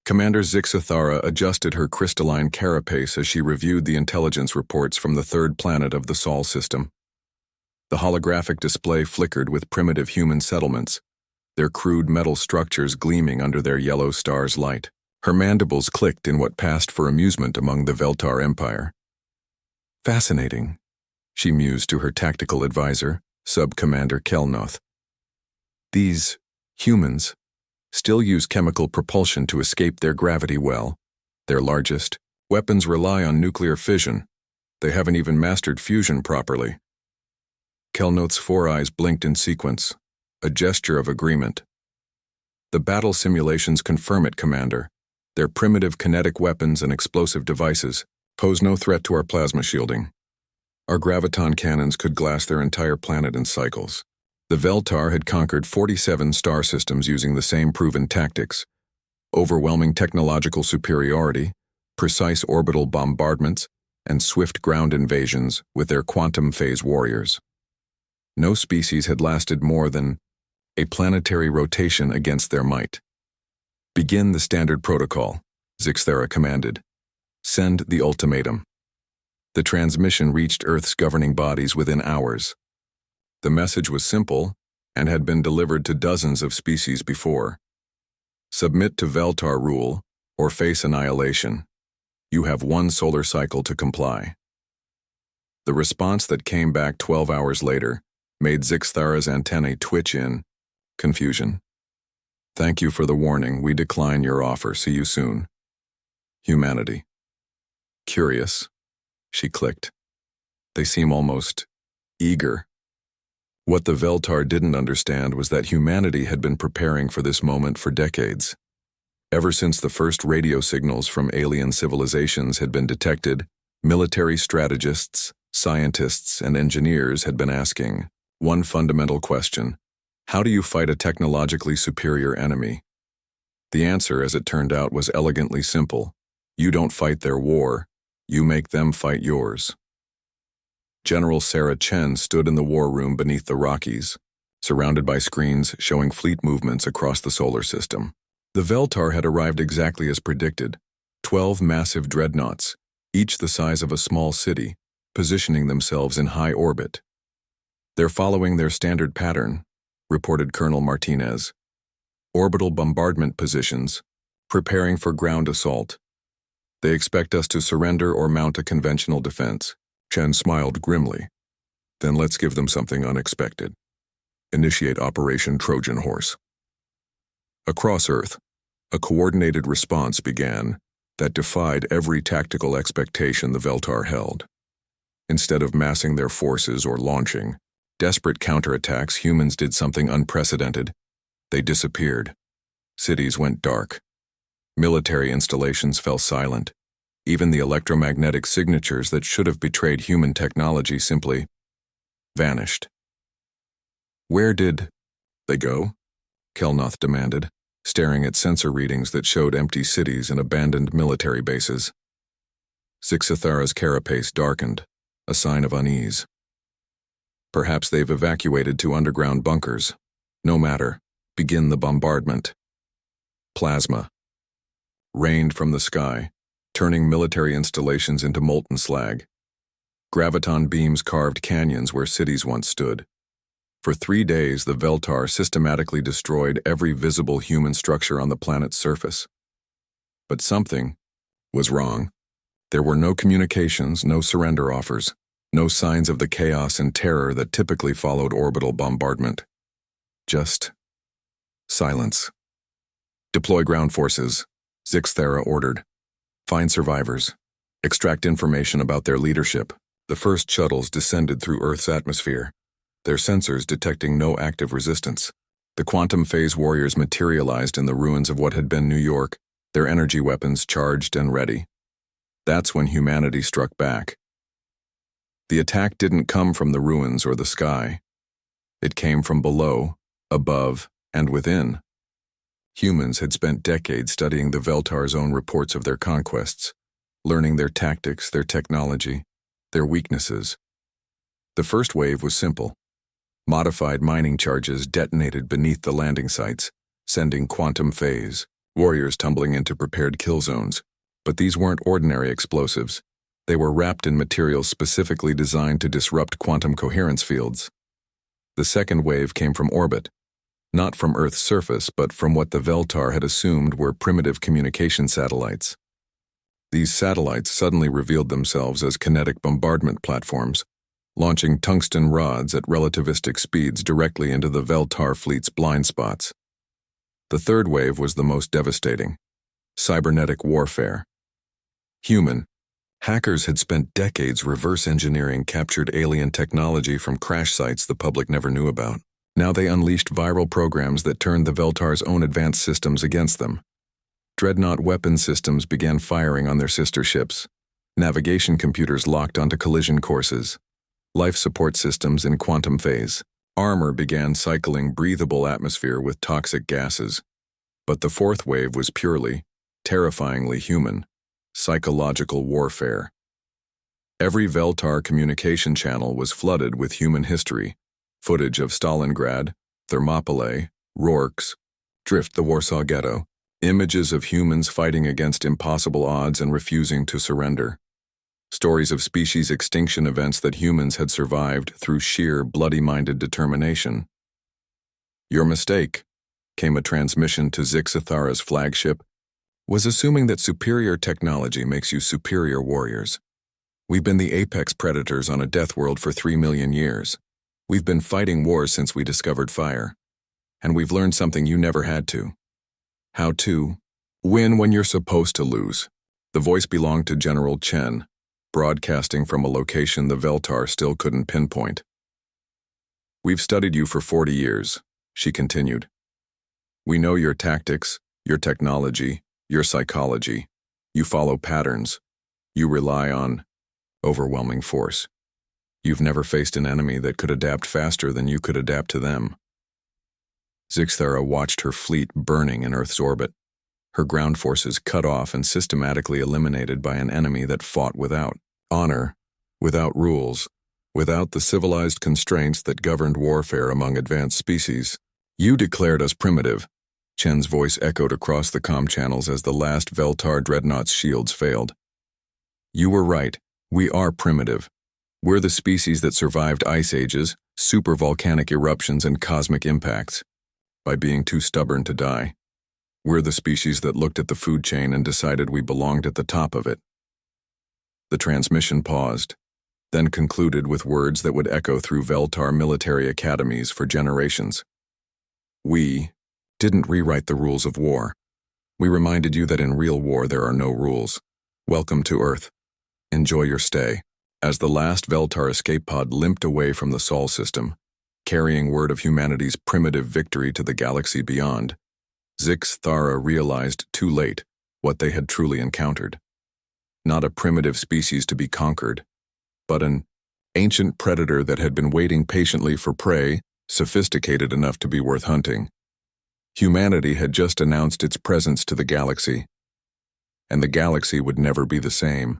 Commander Zixathara adjusted her crystalline carapace as she reviewed the intelligence reports from the third planet of the Sol system. The holographic display flickered with primitive human settlements, their crude metal structures gleaming under their yellow star's light. Her mandibles clicked in what passed for amusement among the Veltar Empire. Fascinating, she mused to her tactical advisor, Sub-Commander Kelnoth. These humans still use chemical propulsion to escape their gravity well. Their largest weapons rely on nuclear fission. They haven't even mastered fusion properly. Kelnoth's four eyes blinked in sequence, a gesture of agreement. The battle simulations confirm it, Commander. Their primitive kinetic weapons and explosive devices pose no threat to our plasma shielding. Our graviton cannons could glass their entire planet in cycles. The Veltar had conquered 47 star systems using the same proven tactics: overwhelming technological superiority, precise orbital bombardments, and swift ground invasions with their quantum phase warriors. No species had lasted more than a planetary rotation against their might. Begin the standard protocol, Zixathara commanded. Send the ultimatum. The transmission reached Earth's governing bodies within hours. The message was simple and had been delivered to dozens of species before. Submit to Veltar rule or face annihilation. You have one solar cycle to comply. The response that came back 12 hours later made Zixathara's antennae twitch in confusion. Thank you for the warning. We decline your offer. See you soon. Humanity. Curious, she clicked. They seem almost eager. What the Veltar didn't understand was that humanity had been preparing for this moment for decades. Ever since the first radio signals from alien civilizations had been detected, military strategists, scientists, and engineers had been asking one fundamental question: how do you fight a technologically superior enemy? The answer, as it turned out, was elegantly simple. You don't fight their war, you make them fight yours. General Sarah Chen stood in the war room beneath the Rockies, surrounded by screens showing fleet movements across the solar system. The Veltar had arrived exactly as predicted, 12 massive dreadnoughts, each the size of a small city, positioning themselves in high orbit. They're following their standard pattern, reported Colonel Martinez. Orbital bombardment positions, preparing for ground assault. They expect us to surrender or mount a conventional defense. Chen smiled grimly. Then let's give them something unexpected. Initiate Operation Trojan Horse. Across Earth, a coordinated response began that defied every tactical expectation the Veltar held. Instead of massing their forces or launching desperate counterattacks, humans did something unprecedented. They disappeared. Cities went dark. Military installations fell silent. Even the electromagnetic signatures that should have betrayed human technology simply vanished. Where did they go? Kelnoth demanded, staring at sensor readings that showed empty cities and abandoned military bases. Zixathara's carapace darkened, a sign of unease. Perhaps they've evacuated to underground bunkers. No matter. Begin the bombardment. Plasma rained from the sky, turning military installations into molten slag. Graviton beams carved canyons where cities once stood. For 3 days, the Veltar systematically destroyed every visible human structure on the planet's surface. But something was wrong. There were no communications, no surrender offers, no signs of the chaos and terror that typically followed orbital bombardment. Just silence. Deploy ground forces, Zixathara ordered. Find survivors. Extract information about their leadership. The first shuttles descended through Earth's atmosphere, their sensors detecting no active resistance. The quantum phase warriors materialized in the ruins of what had been New York, their energy weapons charged and ready. That's when humanity struck back. The attack didn't come from the ruins or the sky. It came from below, above, and within. Humans had spent decades studying the Veltar's own reports of their conquests, learning their tactics, their technology, their weaknesses. The first wave was simple. Modified mining charges detonated beneath the landing sites, sending quantum phase warriors tumbling into prepared kill zones. But these weren't ordinary explosives. They were wrapped in materials specifically designed to disrupt quantum coherence fields. The second wave came from orbit, not from Earth's surface, but from what the Veltar had assumed were primitive communication satellites. These satellites suddenly revealed themselves as kinetic bombardment platforms, launching tungsten rods at relativistic speeds directly into the Veltar fleet's blind spots. The third wave was the most devastating: cybernetic warfare. Hackers had spent decades reverse engineering captured alien technology from crash sites the public never knew about. Now they unleashed viral programs that turned the Veltar's own advanced systems against them. Dreadnought weapon systems began firing on their sister ships. Navigation computers locked onto collision courses. Life support systems in quantum phase. Armor began cycling breathable atmosphere with toxic gases. But the fourth wave was purely, terrifyingly human: psychological warfare. Every Veltar communication channel was flooded with human history: footage of Stalingrad, Thermopylae, Orcs, Drift the Warsaw Ghetto, images of humans fighting against impossible odds and refusing to surrender. Stories of species extinction events that humans had survived through sheer bloody-minded determination. "Your mistake," came a transmission to Zixathara's flagship, "was assuming that superior technology makes you superior warriors. We've been the apex predators on a death world for 3 million years. We've been fighting wars since we discovered fire. And we've learned something you never had to. How to win when you're supposed to lose." The voice belonged to General Chen, broadcasting from a location the Veltar still couldn't pinpoint. "We've studied you for 40 years, she continued. "We know your tactics, your technology, your psychology. You follow patterns. You rely on overwhelming force. You've never faced an enemy that could adapt faster than you could adapt to them." Zixthara watched her fleet burning in Earth's orbit, her ground forces cut off and systematically eliminated by an enemy that fought without honor, without rules, without the civilized constraints that governed warfare among advanced species. "You declared us primitive," Chen's voice echoed across the comm channels as the last Veltar dreadnought's shields failed. "You were right. We are primitive. We're the species that survived ice ages, supervolcanic eruptions, and cosmic impacts by being too stubborn to die. We're the species that looked at the food chain and decided we belonged at the top of it." The transmission paused, then concluded with words that would echo through Veltar military academies for generations. "We didn't rewrite the rules of war. We reminded you that in real war there are no rules. Welcome to Earth. Enjoy your stay." As the last Veltar escape pod limped away from the Sol system, carrying word of humanity's primitive victory to the galaxy beyond, Zixthara realized too late what they had truly encountered. Not a primitive species to be conquered, but an ancient predator that had been waiting patiently for prey, sophisticated enough to be worth hunting. Humanity had just announced its presence to the galaxy, and the galaxy would never be the same.